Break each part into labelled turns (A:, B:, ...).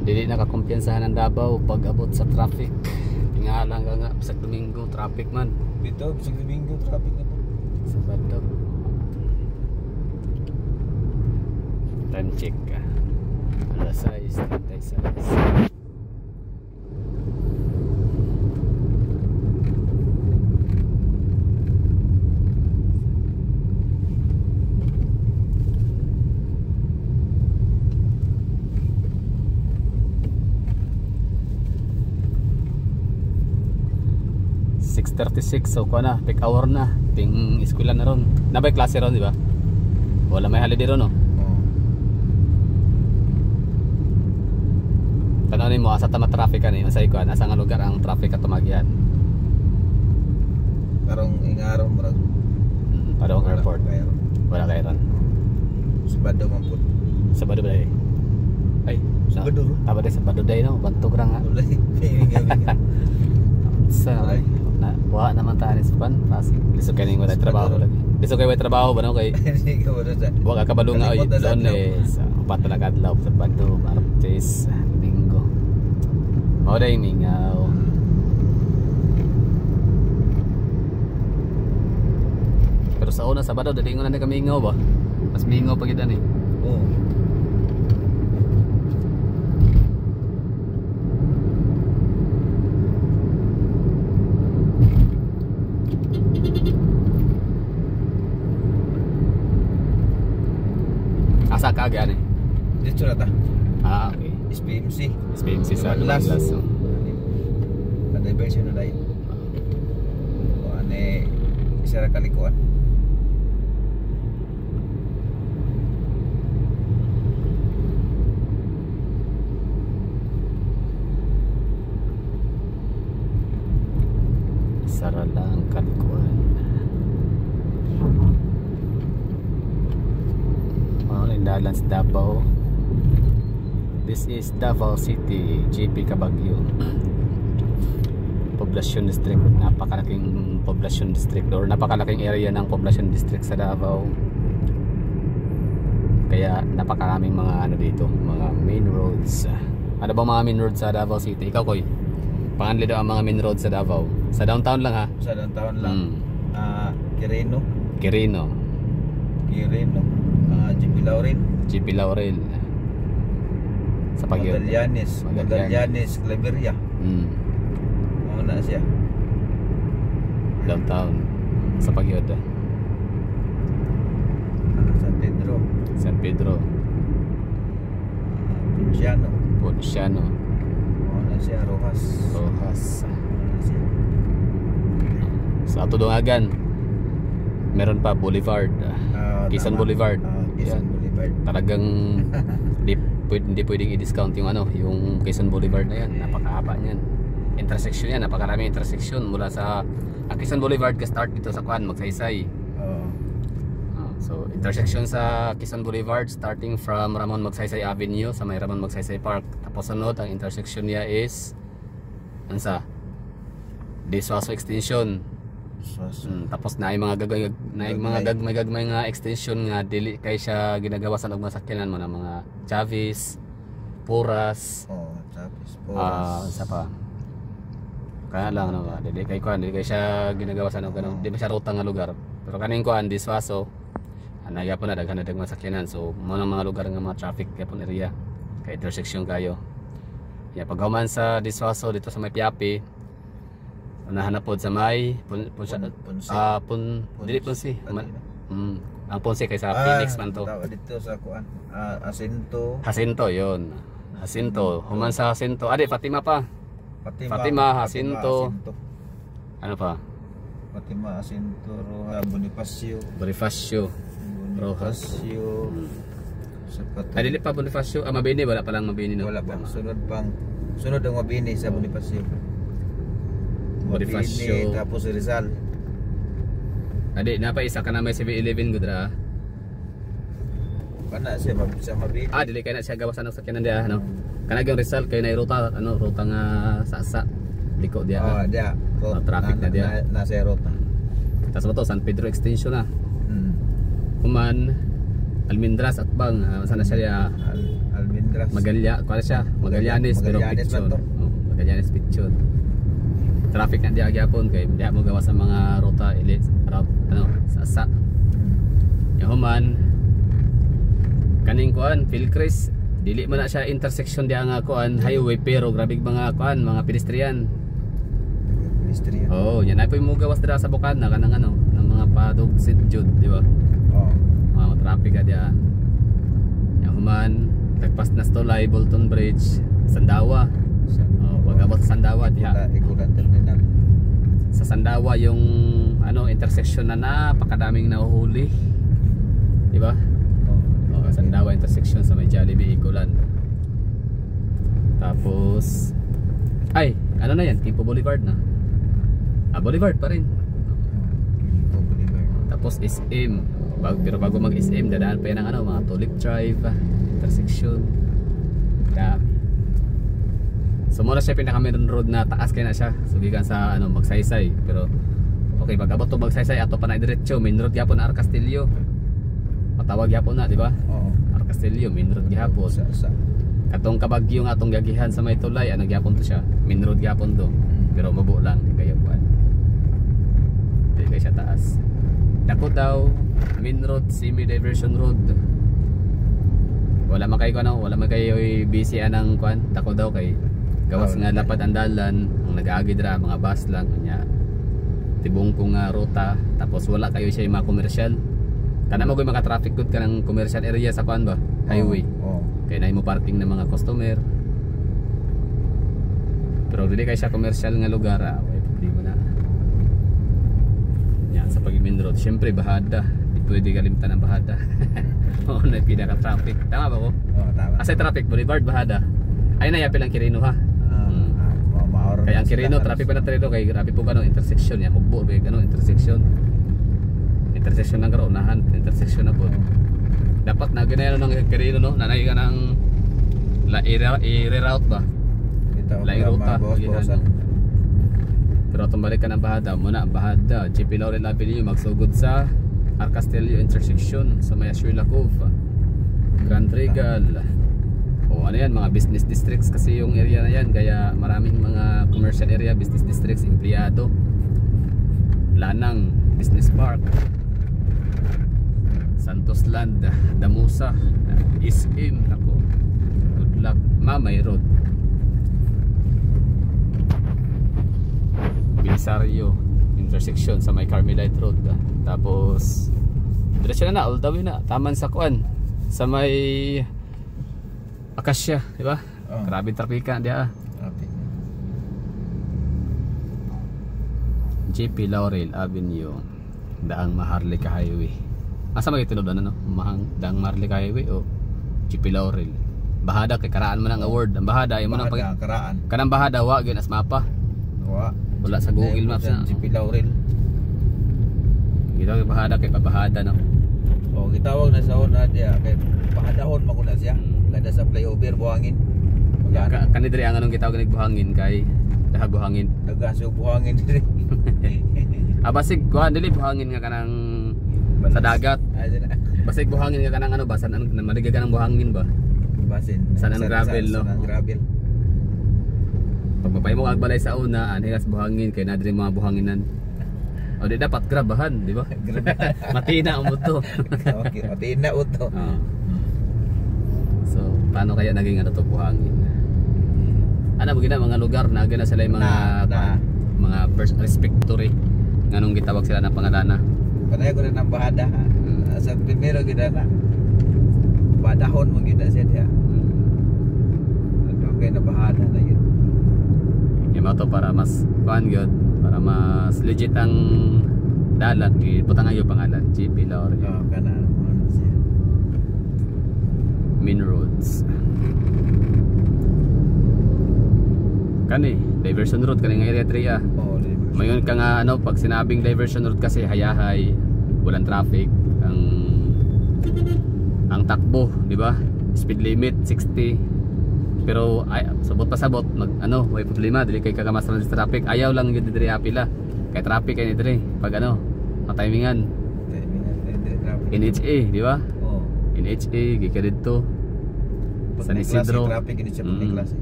A: Dili nakakumpiyansahan ang Davao pag abot sa traffic. Tingala nga bisag Domingo traffic man.
B: Bito bisag Domingo traffic na po.
A: Sabado. Time check. Alas 6:36. So kuha na, peak hour na. Ting eskwela na ron. Nabay klase ron, di ba? Wala may holiday ron, no? Tanaw mo, asa tama traffic ka ni, masay ko, nasa nga lugar ang traffic at tumagyan.
B: Karong ingaraw marag.
A: Padong airport. Wala kayo ron.
B: Sabado man po.
A: Sabado ba day? Ay,
B: Sabado ron.
A: Tama day, Sabado day, no? Bantog ra nga.
B: Wala.
A: Sa na wa naman ta anis pan kasi lisod kay ning wala trabaho lagi. Lisod kay way trabaho ba no kay wa ka kabalo nga oy Lunes, upat na kadlaw sa Sabado, Martes, Linggo. Mao day mingaw. Pero sa una Sabado dali nga na kami mingaw ba? Mas mingaw pa gid ani.
B: Oo.
A: Asa ka gani?
B: Dito na ta.
A: Ah, okay.
B: SPMC.
A: SPMC sa Las.
B: Ada version na dai. O ane isa ra kalikuan.
A: Saralang kalikuan. Dalan sa Davao. This is Davao City, JP Cabagyo. Poblacion District, napakalaking poblacion district or napakalaking area ng poblacion district sa Davao. Kaya napakaraming mga ano dito, mga main roads. Ano ba mga main roads sa Davao City? Ikaw Koy, panganli daw ang mga main roads sa Davao. Sa downtown lang ha?
B: Sa downtown lang. Quirino.
A: Quirino.
B: GP Laurel.
A: GP Laurel. Sa Baguio.
B: Magallanes, Claveria. Na siya.
A: Downtown. Sa Baguio. San Pedro. Ponciano.
B: Na siya. Rojas.
A: Sa Tudungagan meron pa Boulevard. Quezon Boulevard.
B: Quezon Boulevard.
A: Talagang hindi pwedeng i-discount yung ano, yung Quezon Boulevard na yan. Napakahaba niyan. Intersection yan, napakaraming intersection mula sa Quezon Boulevard ka start dito sa Kuan, Magsaysay. So intersection sa Quezon Boulevard starting from Ramon Magsaysay Avenue sa may Ramon Magsaysay Park. Tapos sunod ang intersection niya is ansa? Disuaso Extension. Tapos na ay mga gagmay nga extension nga dili kay siya ginagawa sa mga sakyanan mo ng mga Chavez, Puras. Sa pa. Kaya lang ano ba, dili kay siya ginagawa sa ganung di ba siya ruta nga lugar. Pero kaning kuan Disuaso anaya po na daghan mga sakyanan. So mo nang mga lugar nga mga traffic kapon area kay intersection kayo. Ya paghuman sa Disuaso dito sa may Piapi. Nahanap po sa may dili Ponce. Ang Ponce kay sa Phoenix man to.
B: Dito sa kuan
A: Jacinto yon. Jacinto, human sa Jacinto. Ade Fatima pa. Fatima, Jacinto. Ano pa?
B: Fatima, Jacinto, Bonifacio.
A: Rojas. Dili pa Bonifacio. Mabini wala pa lang Mabini no.
B: Wala pa. Sunod ang Mabini sa Bonifacio. Tapos Rizal.
A: Adi, napa isa ka na may 7-Eleven gudra.
B: Kana siya sa Mabini.
A: Dili kay na siya gawasan ng sakyanan dia ano. Kana gyud Rizal kay na ruta ruta nga sa liko dia.
B: Dia.
A: Traffic na dia.
B: Nasa ruta.
A: Tapos ba to San Pedro Extension na. Human Almendras at Bang, sana siya
B: Almendras.
A: Magallanes pero
B: Magallanes
A: picture.
B: ba to?
A: Magallanes picture. Traffic na diya gyapon kay di mo gawa sa mga ruta sa yung human kaning kuan Philcris dili man na siya intersection diya nga kuan highway pero grabe mga pedestrian. Oh, yan ay mo gawas dira sa Bukana kanang ng mga padog St. Jude, di ba?
B: Oo.
A: Traffic ka diya. Yung human nagpas na Stolay, Bolton Bridge, Sandawa. Pag-abot sa Sandawa diha.
B: Ikutan terminal.
A: Sa Sandawa yung intersection na napakadaming nahuhuli. Di ba? Sandawa intersection sa may Jollibee Ikulan. Tapos na yan? Tipo Boulevard na. Boulevard pa rin. Tapos SM. Pero bago mag SM dadaan pa yan ng mga Tulip Drive, intersection. Dami. So muna siya pinaka-main road na taas kaya na siya. Sugikan sa Magsaysay. Pero okay, pag abot to Magsaysay ato pa na diretso, main road gyapon na Arcastillo. Patawag gyapon na, di ba?
B: Oo.
A: Arcastillo, main road gyapon. Katong Kabagyo nga atong gagihan sa may tulay, gyapon to siya. Main road gyapon to. Pero mabo lang, di kayo kuan. Di kayo siya taas. Dako daw, main road, semi-diversion road. Wala makayo busy anang kuan. Dako daw kay gawas nga lapad ang dalan, ang nag-aagi dira mga bus lang nya. Tibong kong ruta, tapos wala kayo siya yung mga commercial. Kana mo mga traffic good kanang commercial area sa kuan ba? Highway. Kaya na mo parking ng mga customer. Pero dili kay siya commercial nga lugar, way problema na. Nya sa pag-main road, syempre bahada. Di pwede kalimtan ang bahada. Oo, na pinaka traffic. Tama ba ko?
B: Oo, tama.
A: Kasi traffic boulevard bahada. Ay na yapi lang Quirino ha. Kaya ang Quirino, traffic pa na Quirino kay grabe po intersection ya, mugbo ba intersection. Intersection ng unahan, intersection na po. Dapat na ginayon ng Quirino no, nanay ka ng i-reroute ba? La i-ruta. Pero tumbalik ka ng bahada, muna bahada, GP Laurel Avenue magsugod sa Arcastillo intersection sa may Sherla Cove, Grand Regal. Yan, mga business districts kasi yung area na yan, kaya maraming mga commercial area, business districts, empleyado. Lanang, Business Park, Santos Land, Damusa, SM, nako, good luck, Mamay Road, Bilisario intersection sa may Carmelite Road. Tapos diretso na all the way na taman sa kuan sa may Acacia, di ba? Grabe trapika dia. JP Laurel Avenue, Daang Maharlika Highway. Asa magitilob na Daang Maharlika Highway o JP Laurel. Bahada kay karaan mo ng award. Ang bahada ay mo nang
B: karaan.
A: Kanang bahada wa gyud as mapa. Wala sa Google Maps na.
B: JP Laurel.
A: Gitawag bahada kay pabahada no.
B: Gitawag na sa una dia kay bahadahon man kuna siya. Ganda sa flyover buhangin.
A: Kani diri ang anong gitawag nig buhangin kay dahag buhangin.
B: Dagas yung buhangin diri.
A: Basig kuhan dili buhangin nga kanang sa dagat. Basig buhangin nga kanang basan maliga ka ng buhangin ba?
B: Basin.
A: Sanang gravel no.
B: Sanang gravel.
A: Pag mapay mo agbalay sa una, anigas buhangin kay na diri mga buhanginan. O di dapat grabahan, di ba? Matina ang moto.
B: Okay, matina uto.
A: So, paano kaya naging to buhangin? Ano mo mga lugar na gina sila yung mga first respectory nganong gitawag sila ng pangalana.
B: Panay ko rin ng bahada. Sa primero gina na badahon mo gina siya dia. Okay na bahada na yun.
A: Yung to para mas good, para mas legit ang dalat, iputang yung pangalan JP Laurel.
B: Kana siya.
A: Main roads. Kani, diversion road kani nga area 3 Mayon ka nga pag sinabing diversion road kasi hayahay, walang traffic, ang takbo, di ba? Speed limit 60. Pero sabot pasabot may problema dili kay kagamasan sa traffic. Ayaw lang gyud diri apila. Kay traffic kay diri pag matimingan. NHA, di ba? NHA gika dito.
B: Pag
A: San
B: may klase,
A: Isidro.
B: traffic hindi siya pag may klase.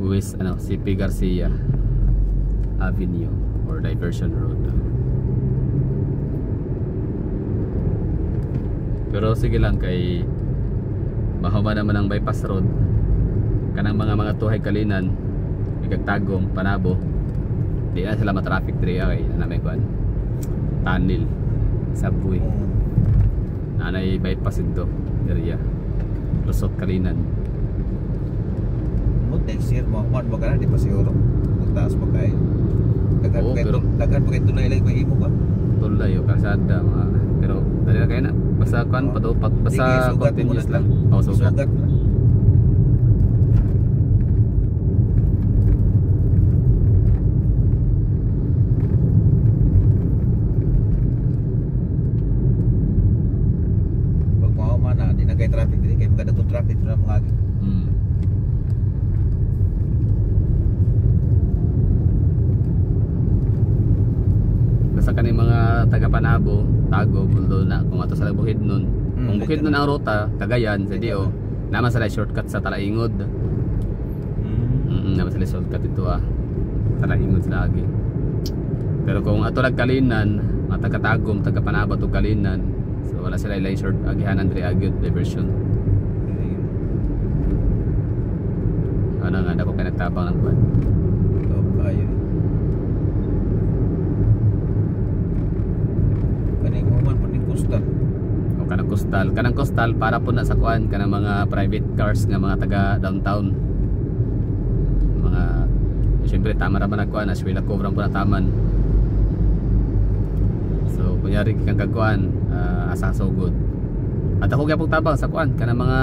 A: West CP Garcia Avenue or Diversion Road. Pero sige lang kay mahuma naman ang bypass road kanang mga tuhay kalinan igagtagom panabo di na sila ma-traffic diri kay ana may kuan tunnel subway nanay bypass ito area Lusot kalinan.
B: Mo next year mo man ba kana di pa siguro magtaas pa kayo.
A: Oo, pero
B: dagan pa kay tulay lang mahimo ba?
A: Tulay o kalsada mga pero dali na kayo na basta kuan patupat basta continuous lang. Oh, sugat.
B: Sugat lang. Pag mao man na di na kay traffic dili kay magdagko traffic na mga agi.
A: Sa kaning mga taga Panabo, Tago, Buldo na kung ato sa Bukid nun. Kung Bukid nun ang ruta, Cagayan, sa Dio, naman sila shortcut sa Talaingod. Naman sila shortcut ito Talaingod sila agi. Pero kung ato lang Kalinan, mga taga Tagum, taga Panabo to Kalinan, so wala sila ilang short agihan Andre Agyod diversion. Ano nga, dako kayo nagtabang ng buwan.
B: Kayo. Kaning human po ning kustan.
A: O kanang coastal para po na sa kuan kanang mga private cars nga mga taga downtown. Mga syempre tama ra man nagkuan as wala cover po na taman. So kunyari kang kagkuan asa sugod. At ako gyapon tabang sa kuan kanang mga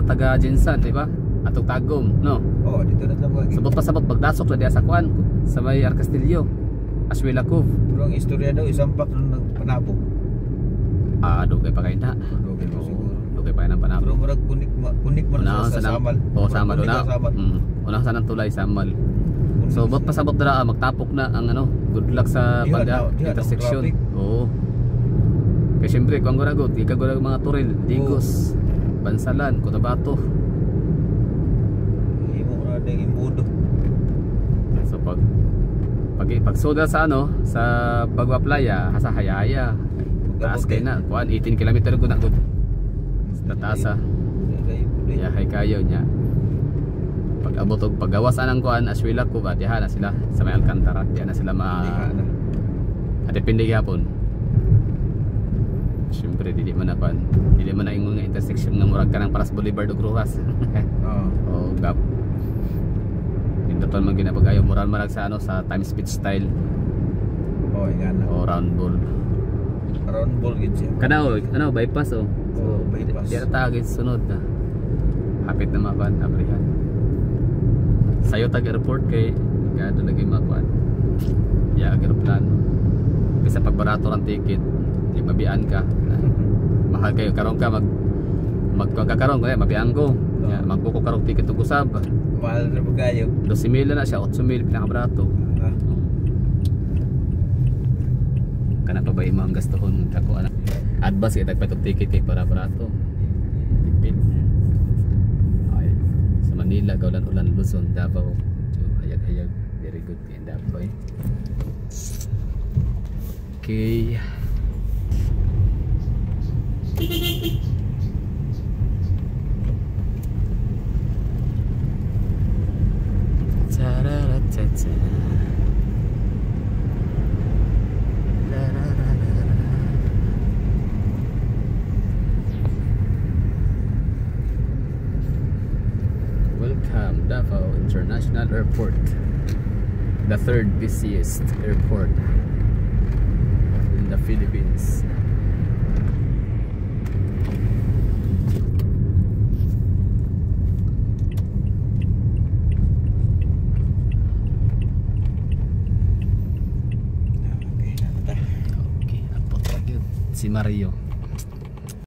A: taga Jinsan, di ba? Atong Tagum, no?
B: Oh, dito na lang lagi.
A: Sabot pa sabot pagdasok na diya sa kuan sa may Arcastillo. Aswila Cove.
B: Pero ang istorya daw isampak nung Panabo.
A: Dugay pa kayo na.
B: Dugay pa siguro.
A: Dugay pa kayo ng Panabo.
B: Pero murag kunik mo na sa Samal.
A: Oo, Samal.
B: Samal.
A: Unang sa nang tulay, Samal. So, bot pasabot na magtapok na ang good luck sa intersection. Oo. Kaya siyempre, kung ang guragot, ikagulag mga Turil, Digos, Bansalan, Cotabato.
B: Imo na ding imbudo.
A: So, pag soda sa sa Bagwa Playa, sa Hayaya. Taas kayo na, kuan 18 km ko na gud. Sa taasa. Yahay kayo niya. Pag abot og pagawas anang kuan Aswila ko ba diha na sila sa may Alcantara, diha na sila depende gyapon. Siyempre dili man na kuan, dili man na ingon nga intersection nga murag kanang Paras Boulevard ug Rojas. Oh, gap. Indot man ginapagayo moral marag sa sa Times Beach style.
B: Oh, ingana.
A: O round ball.
B: Round ball gid siya.
A: Ano bypass So
B: bypass.
A: Di tagit sunod na. Hapit na makuan abrihan. Sayo tag airport kay gado lagi makuan. Ya aeroplano. Bisa pagbarato ang ticket, di mabian ka. Mahal kayo karon ka magkakaroon kaya mabian ko. Ya magkuko karong ticket ug usab.
B: Mahal na pagayo.
A: 12,000 na siya, 8,000 pinakabarato. Kana pa ba imong gastohon kako ana advance kay tagpatog ticket kay para barato tipid ay sa Manila Gawlan-ulan Luzon Davao so hayag-hayag very good kay Davao okay Tararatata Welcome Davao International Airport, the third busiest airport in the Philippines. Okay, apot pa yun si Mario.